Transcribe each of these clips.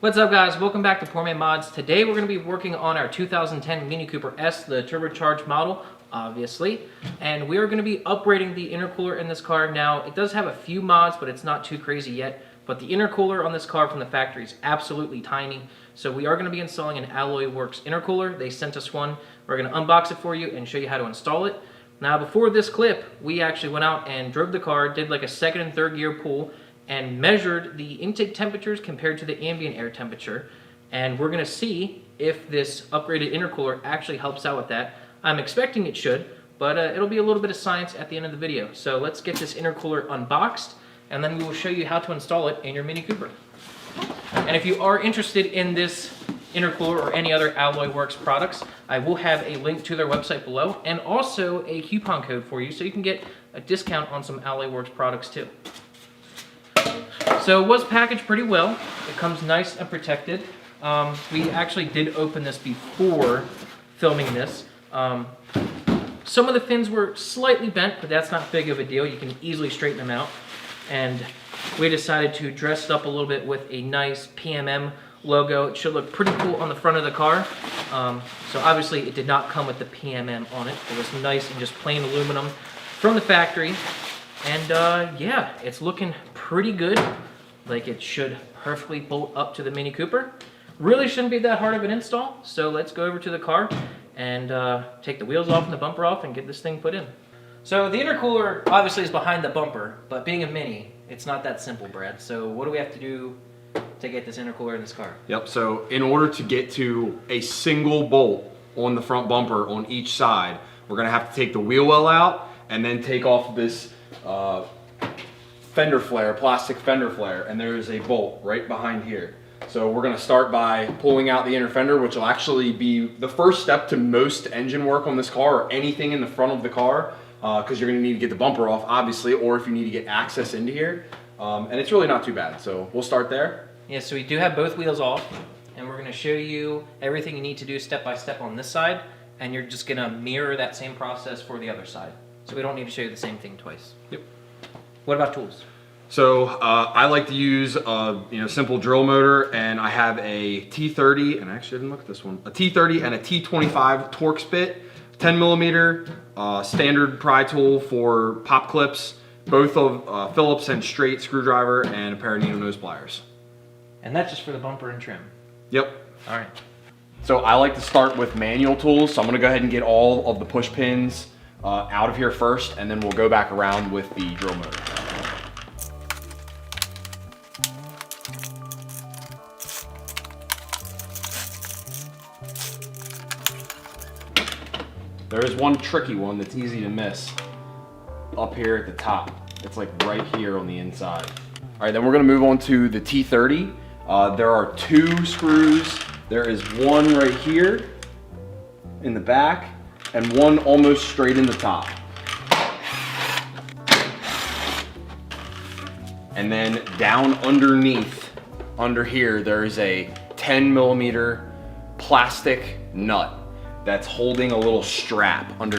What's up guys, welcome back to Poor Man Mods. Today we're going to be working on our 2010 Mini Cooper S, the turbocharged model, obviously. And we are going to be upgrading the intercooler in this car. Now, it does have a few mods, but it's not too crazy yet. But the intercooler on this car from the factory is absolutely tiny. So we are going to be installing an Alloyworks intercooler. They sent us one. We're going to unbox it for you and show you how to install it. Now, before this clip, we actually went out and drove the car, did like a second and third gear pull, and measured the intake temperatures compared to the ambient air temperature. And we're gonna see if this upgraded intercooler actually helps out with that. I'm expecting it should, but it'll be a little bit of science at the end of the video. So let's get this intercooler unboxed, and then we will show you how to install it in your Mini Cooper. And if you are interested in this intercooler or any other Alloyworks products, I will have a link to their website below, and also a coupon code for you so you can get a discount on some Alloyworks products too. So it was packaged pretty well. It comes nice and protected. We actually did open this before filming this. Some of the fins were slightly bent, but that's not big of a deal. You can easily straighten them out. And we decided to dress it up a little bit with a nice PMM logo. It should look pretty cool on the front of the car. So obviously it did not come with the PMM on it. It was nice and just plain aluminum from the factory. And yeah, it's looking pretty good. Like it should perfectly bolt up to the Mini Cooper. Really shouldn't be that hard of an install. So let's go over to the car and take the wheels off and the bumper off and get this thing put in. So the intercooler obviously is behind the bumper, but being a Mini, it's not that simple, Brad. So what do we have to do to get this intercooler in this car? Yep, so in order to get to a single bolt on the front bumper on each side, we're gonna have to take the wheel well out and then take off this fender flare, plastic fender flare, and there is a bolt right behind here. So we're gonna start by pulling out the inner fender, which will actually be the first step to most engine work on this car or anything in the front of the car, because you're gonna need to get the bumper off, obviously, or if you need to get access into here. And it's really not too bad, so we'll start there. Yeah, so we do have both wheels off, and we're gonna show you everything you need to do step by step on this side, and you're just gonna mirror that same process for the other side. So we don't need to show you the same thing twice. Yep. What about tools? So I like to use a simple drill motor, and I have a T30, and I actually didn't look at this one, a T30 and a T25 Torx bit, 10 millimeter, standard pry tool for pop clips, both of Phillips and straight screwdriver, and a pair of needle nose pliers. And that's just for the bumper and trim. Yep. All right. So I like to start with manual tools, so I'm gonna go ahead and get all of the push pins out of here first, and then we'll go back around with the drill motor. There is one tricky one that's easy to miss up here at the top. It's like right here on the inside. All right, then we're gonna move on to the T30. There are two screws. There is one right here in the back and one almost straight in the top. And then down underneath, under here, there is a 10 millimeter plastic nut that's holding a little strap under.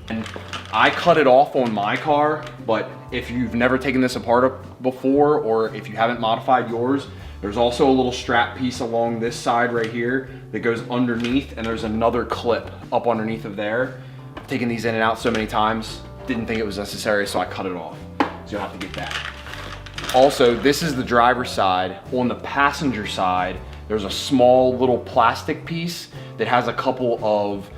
And I cut it off on my car, but if you've never taken this apart before, or if you haven't modified yours, there's also a little strap piece along this side right here that goes underneath, and there's another clip up underneath of there. I've taken these in and out so many times, didn't think it was necessary, so I cut it off. So you'll have to get that. Also, this is the driver's side. On the passenger side, there's a small little plastic piece that has a couple of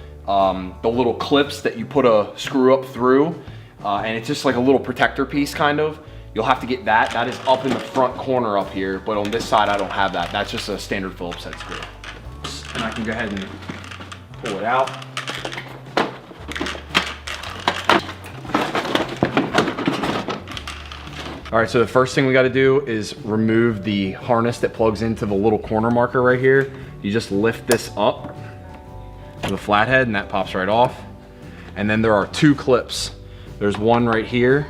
the little clips that you put a screw up through, and it's just like a little protector piece kind of. You'll have to get that. That is up in the front corner up here, but on this side I don't have that. That's just a standard Phillips head screw. And I can go ahead and pull it out. All right, so the first thing we got to do is remove the harness that plugs into the little corner marker right here. You just lift this up to the flathead and that pops right off. And then there are two clips. There's one right here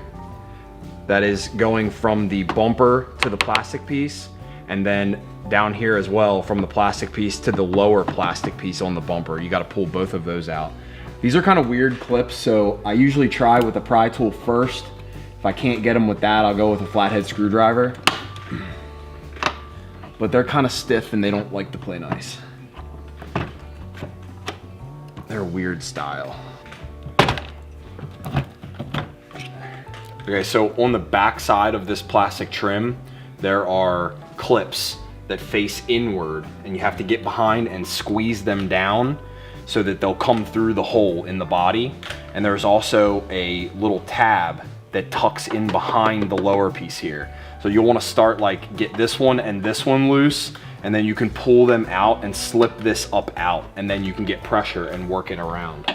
that is going from the bumper to the plastic piece, and then down here as well from the plastic piece to the lower plastic piece on the bumper. You got to pull both of those out. These are kind of weird clips, so I usually try with the pry tool first. If I can't get them with that, I'll go with a flathead screwdriver. but they're kind of stiff and they don't like to play nice. They're a weird style. Okay, so on the back side of this plastic trim, there are clips that face inward, and you have to get behind and squeeze them down so that they'll come through the hole in the body. And there's also a little tab that tucks in behind the lower piece here. So you'll want to start like get this one and this one loose, and then you can pull them out and slip this up out, and then you can get pressure and work it around.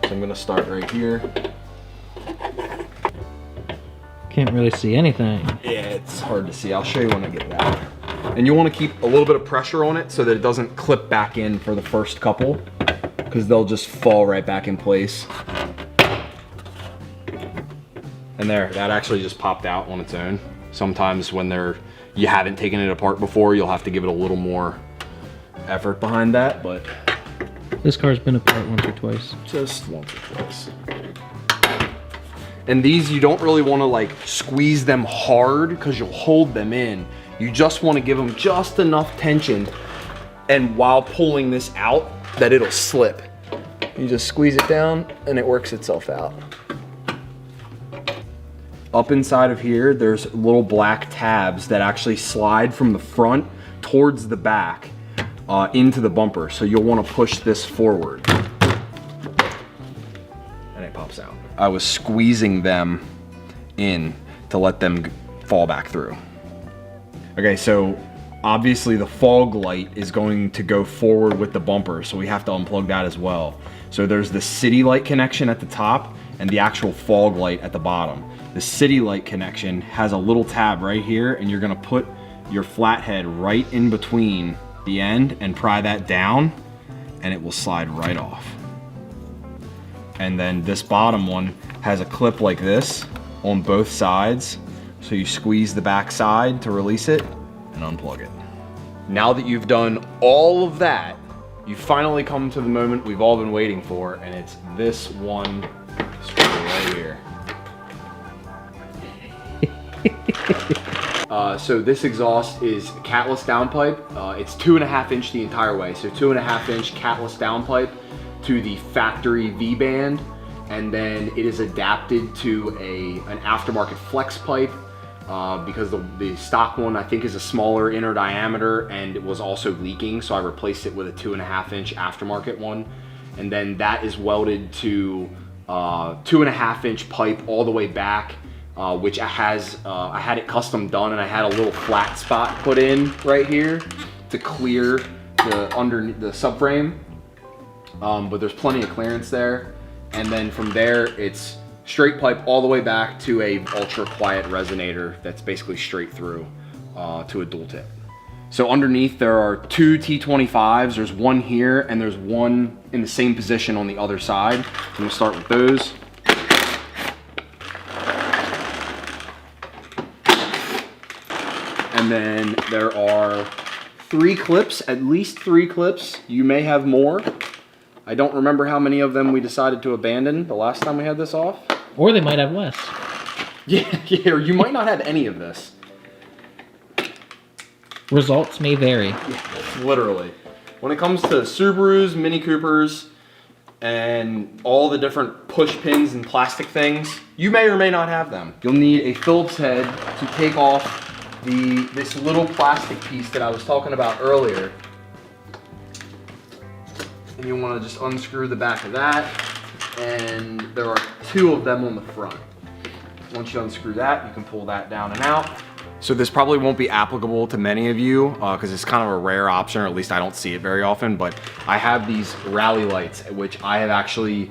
So I'm gonna start right here. Can't really see anything. Yeah, it's hard to see. I'll show you when I get back. And you want to keep a little bit of pressure on it so that it doesn't clip back in for the first couple, because they'll just fall right back in place. And there, that actually just popped out on its own. Sometimes when you haven't taken it apart before, you'll have to give it a little more effort behind that, but This car's been apart once or twice. just once or twice. And these, you don't really want to like squeeze them hard because you'll hold them in. You just want to give them just enough tension, and while pulling this out, that it'll slip. You just squeeze it down and it works itself out. Up inside of here, there's little black tabs that actually slide from the front towards the back into the bumper. So you'll want to push this forward. And it pops out. I was squeezing them in to let them fall back through. Okay, so obviously the fog light is going to go forward with the bumper, so we have to unplug that as well. So there's the city light connection at the top and the actual fog light at the bottom. The city light connection has a little tab right here, and you're gonna put your flathead right in between the end and pry that down, and it will slide right off. And then this bottom one has a clip like this on both sides. So you squeeze the back side to release it and unplug it. Now that you've done all of that, you finally come to the moment we've all been waiting for, and it's this one screw right here. So this exhaust is catless downpipe. It's 2.5 inch the entire way. So 2.5 inch catless downpipe to the factory V-band, and then it is adapted to an aftermarket flex pipe because the stock one I think is a smaller inner diameter, and it was also leaking, so I replaced it with a 2.5 inch aftermarket one. And then that is welded to 2.5 inch pipe all the way back, which I had it custom done, and I had a little flat spot put in right here to clear underneath the subframe. But there's plenty of clearance there. And then from there, it's straight pipe all the way back to a ultra quiet resonator that's basically straight through to a dual tip. So underneath there are two T25s. There's one here and there's one in the same position on the other side. I'm gonna start with those. And then there are 3 clips, at least 3 clips. You may have more. I don't remember how many of them we decided to abandon the last time we had this off. Or they might have less. Yeah, or you might not have any of this. Results may vary. Yeah, literally. When it comes to Subarus, Mini Coopers, and all the different push pins and plastic things, you may or may not have them. You'll need a Phillips head to take off this little plastic piece that I was talking about earlier. And you want to just unscrew the back of that, and there are 2 of them on the front. Once you unscrew that, you can pull that down and out. So this probably won't be applicable to many of you because it's kind of a rare option, or at least I don't see it very often, but I have these rally lights, which I have actually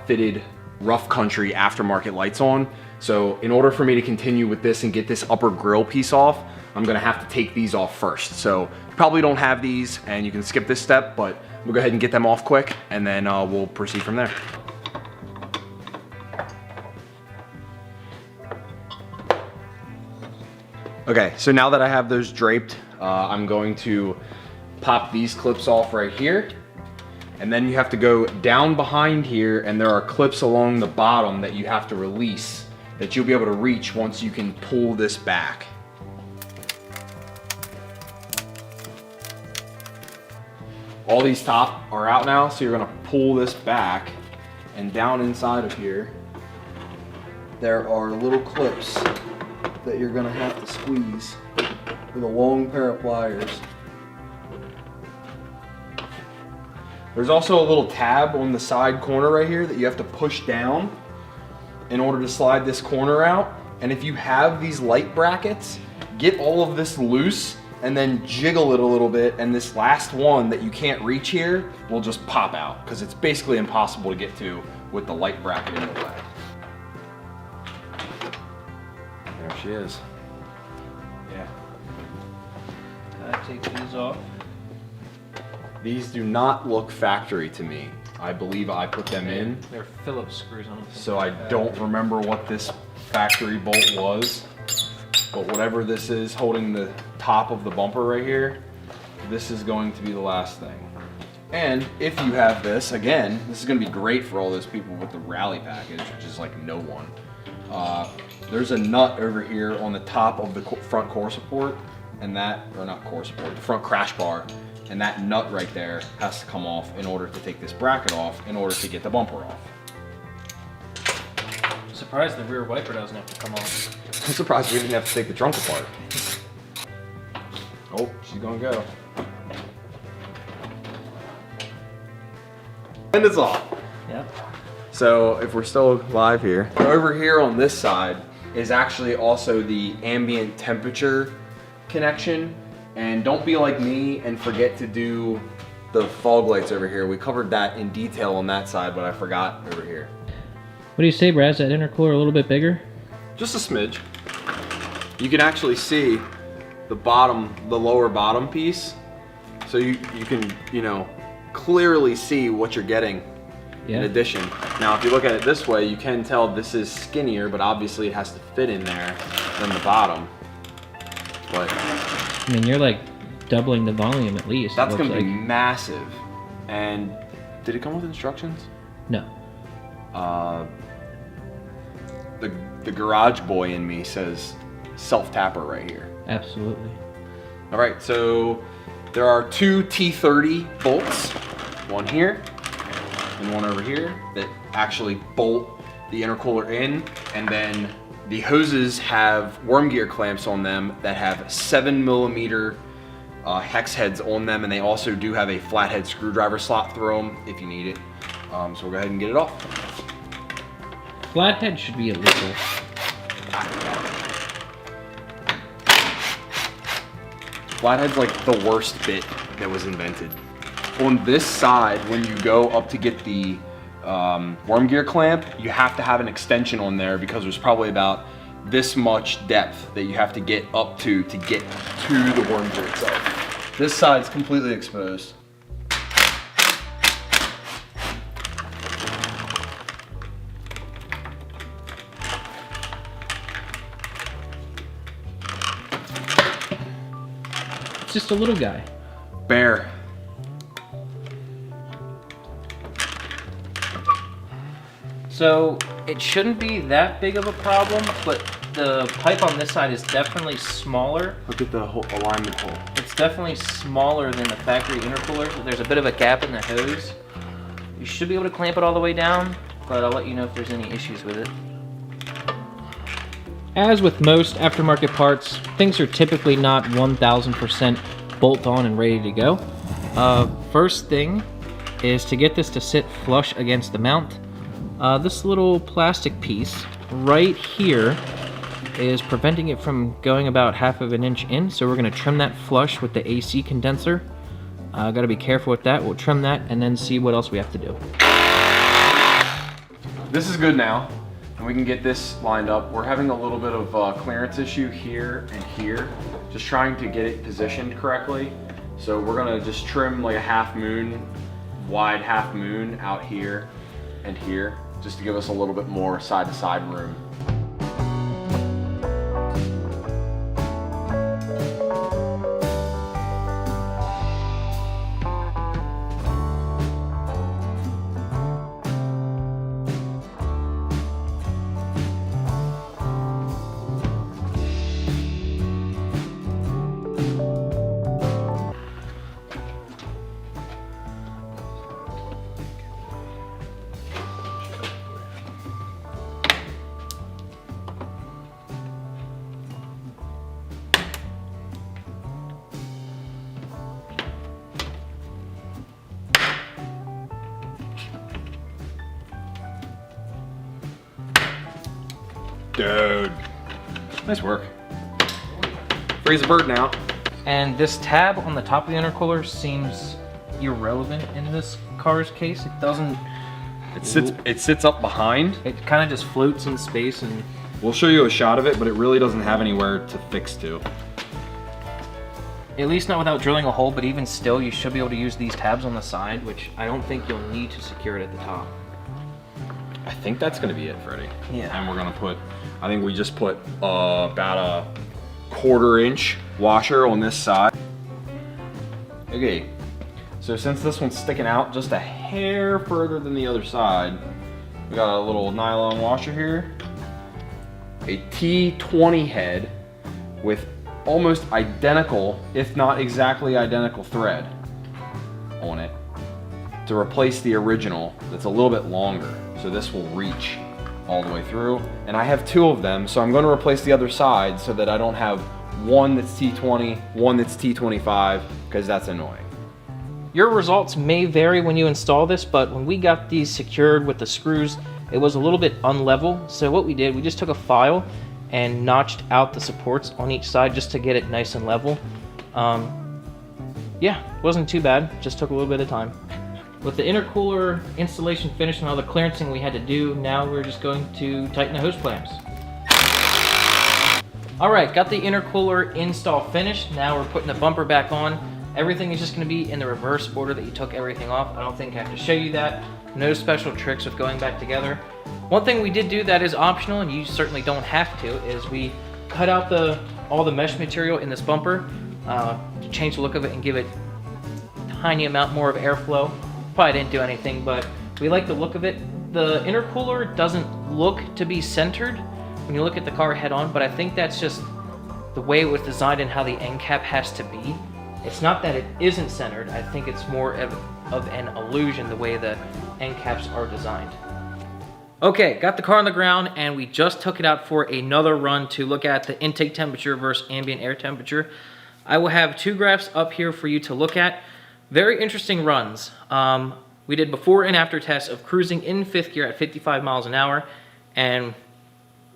fitted rough country aftermarket lights on. So in order for me to continue with this and get this upper grill piece off, I'm gonna have to take these off first. So you probably don't have these and you can skip this step, but we'll go ahead and get them off quick, and then we'll proceed from there. Okay, so now that I have those draped, I'm going to pop these clips off right here. And then you have to go down behind here, and there are clips along the bottom that you have to release that you'll be able to reach once you can pull this back. all these top are out now, so you're gonna pull this back, and down inside of here, there are little clips that you're gonna have to squeeze with a long pair of pliers. There's also a little tab on the side corner right here that you have to push down in order to slide this corner out. And if you have these light brackets, get all of this loose and then jiggle it a little bit, and this last one that you can't reach here will just pop out, because it's basically impossible to get to with the light bracket in the way. There she is. Yeah. I take these off. These do not look factory to me. I believe I put them in. They're Phillips screws on them. So I don't remember what this factory bolt was, but whatever this is holding the top of the bumper right here, this is going to be the last thing. And if you have this, again, this is gonna be great for all those people with the rally package, which is like no one. There's a nut over here on the top of the front core support, and that, or not core support, the front crash bar, and that nut right there has to come off in order to take this bracket off in order to get the bumper off. I'm surprised the rear wiper doesn't have to come off. I'm surprised we didn't have to take the trunk apart. Oh, she's gonna go. And it's off. Yep. So if we're still live here, over here on this side is actually also the ambient temperature connection. And don't be like me and forget to do the fog lights over here. We covered that in detail on that side, but I forgot over here. What do you say, Brad? Is that intercooler a little bit bigger? Just a smidge. You can actually see the bottom, the lower bottom piece. So you can, you know, clearly see what you're getting in addition. Now, if you look at it this way, you can tell this is skinnier, but obviously it has to fit in there than the bottom. But I mean, you're like doubling the volume at least. that's gonna be massive. And did it come with instructions? No. The garage boy in me says self-tapper right here. Absolutely. All right, so there are two T30 bolts, one here and one over here, that actually bolt the intercooler in, and then the hoses have worm gear clamps on them that have 7mm hex heads on them, and they also do have a flathead screwdriver slot through them if you need it. So we'll go ahead and get it off. Flathead should be illegal. Flathead's like the worst bit that was invented. On this side, when you go up to get the worm gear clamp, you have to have an extension on there because there's probably about this much depth that you have to get up to get to the worm gear itself. This side's completely exposed. It's just a little guy. Bear. So it shouldn't be that big of a problem, but the pipe on this side is definitely smaller. Look at the whole alignment hole. It's definitely smaller than the factory intercooler. There's a bit of a gap in the hose. You should be able to clamp it all the way down, but I'll let you know if there's any issues with it. As with most aftermarket parts, things are typically not 1000% bolt on and ready to go. First thing is to get this to sit flush against the mount. This little plastic piece right here is preventing it from going about 1/2 inch in, so we're going to trim that flush with the AC condenser. Got to be careful with that. We'll trim that and then see what else we have to do. This is good now, and we can get this lined up. We're having a little bit of a clearance issue here and here, just trying to get it positioned correctly. So we're gonna just trim like a half moon, wide half moon out here and here, just to give us a little bit more side to side room. Dude. Nice work. Freeze the bird now. And this tab on the top of the intercooler seems irrelevant in this car's case. It doesn't... It sits up behind. It kind of just floats in space, and we'll show you a shot of it, but it really doesn't have anywhere to fix to. At least not without drilling a hole, but even still, you should be able to use these tabs on the side, which I don't think you'll need to secure it at the top. I think that's gonna be it, Freddie. Yeah. And we're gonna put, I think we just put about a 1/4 inch washer on this side. Okay, so since this one's sticking out just a hair further than the other side, we got a little nylon washer here, a T20 head with almost identical, if not exactly identical thread on it to replace the original that's a little bit longer. So this will reach all the way through. And I have 2 of them, so I'm gonna replace the other side so that I don't have one that's T20, one that's T25, because that's annoying. Your results may vary when you install this, but when we got these secured with the screws, it was a little bit unlevel. So what we did, we just took a file and notched out the supports on each side just to get it nice and level. Yeah, wasn't too bad, just took a little bit of time. With the intercooler installation finished and all the clearancing we had to do, now we're just going to tighten the hose clamps. All right, got the intercooler install finished. Now we're putting the bumper back on. Everything is just gonna be in the reverse order that you took everything off. I don't think I have to show you that. No special tricks with going back together. One thing we did do that is optional, and you certainly don't have to, is we cut out all the mesh material in this bumper to change the look of it and give it a tiny amount more of airflow. Probably didn't do anything, but we like the look of it. The intercooler doesn't look to be centered when you look at the car head on, but I think that's just the way it was designed and how the end cap has to be. It's not that it isn't centered, I think it's more of an illusion the way the end caps are designed. Okay, got the car on the ground, and we just took it out for another run to look at the intake temperature versus ambient air temperature. I will have 2 graphs up here for you to look at. Very interesting runs. We did before and after tests of cruising in 5th gear at 55 miles an hour, and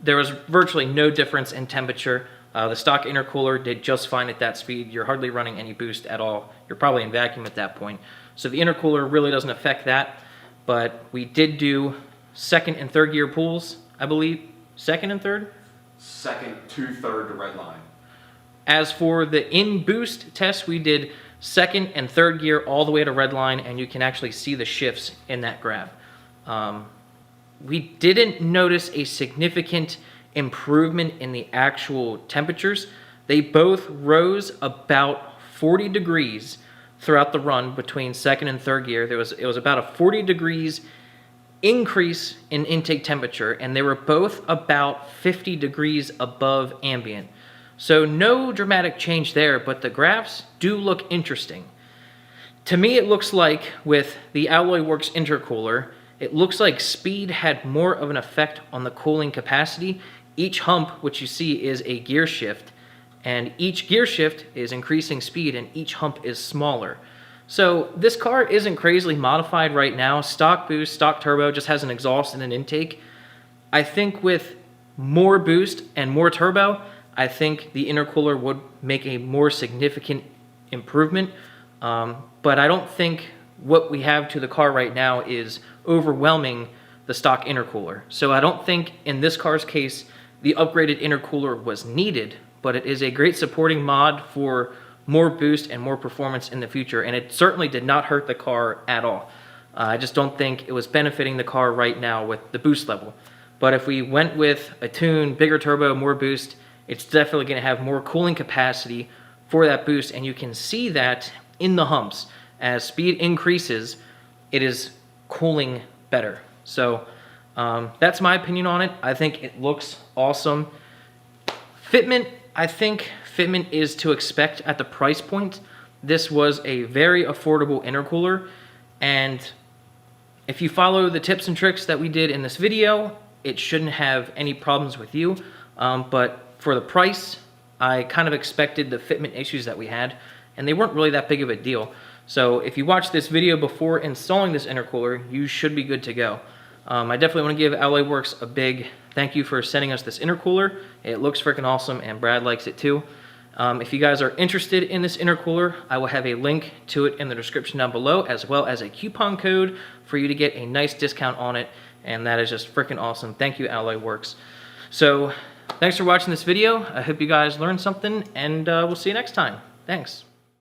there was virtually no difference in temperature. The stock intercooler did just fine at that speed. You're hardly running any boost at all. You're probably in vacuum at that point. So the intercooler really doesn't affect that, but we did do 2nd and 3rd gear pulls, I believe. 2nd and 3rd? 2nd to 3rd to red line. As for the in-boost test, we did 2nd and 3rd gear all the way to red line, and you can actually see the shifts in that graph. We didn't notice a significant improvement in the actual temperatures. They both rose about 40 degrees throughout the run between 2nd and 3rd gear. It was about a 40 degrees increase in intake temperature, and they were both about 50 degrees above ambient. So no dramatic change there, but the graphs do look interesting. To me, it looks like with the Alloyworks intercooler, it looks like speed had more of an effect on the cooling capacity. Each hump, which you see, is a gear shift, and each gear shift is increasing speed, and each hump is smaller. So this car isn't crazily modified right now. Stock boost, stock turbo, just has an exhaust and an intake. I think with more boost and more turbo, I think the intercooler would make a more significant improvement. But I don't think what we have to the car right now is overwhelming the stock intercooler. So I don't think in this car's case, the upgraded intercooler was needed, but it is a great supporting mod for more boost and more performance in the future, and it certainly did not hurt the car at all. I just don't think it was benefiting the car right now with the boost level. But if we went with a tune, bigger turbo, more boost, it's definitely going to have more cooling capacity for that boost, and you can see that in the humps. As speed increases, it is cooling better. So that's my opinion on it. I think it looks awesome. Fitment, I think fitment is to expect at the price point. This was a very affordable intercooler, and if you follow the tips and tricks that we did in this video, it shouldn't have any problems with you. But for the price, I kind of expected the fitment issues that we had, and they weren't really that big of a deal. So if you watch this video before installing this intercooler, you should be good to go. I definitely want to give Alloyworks a big thank you for sending us this intercooler. It looks freaking awesome, and Brad likes it too. If you guys are interested in this intercooler, I will have a link to it in the description down below, as well as a coupon code for you to get a nice discount on it, and that is just freaking awesome. Thank you, Alloyworks. So, thanks for watching this video. I hope you guys learned something, and we'll see you next time. Thanks.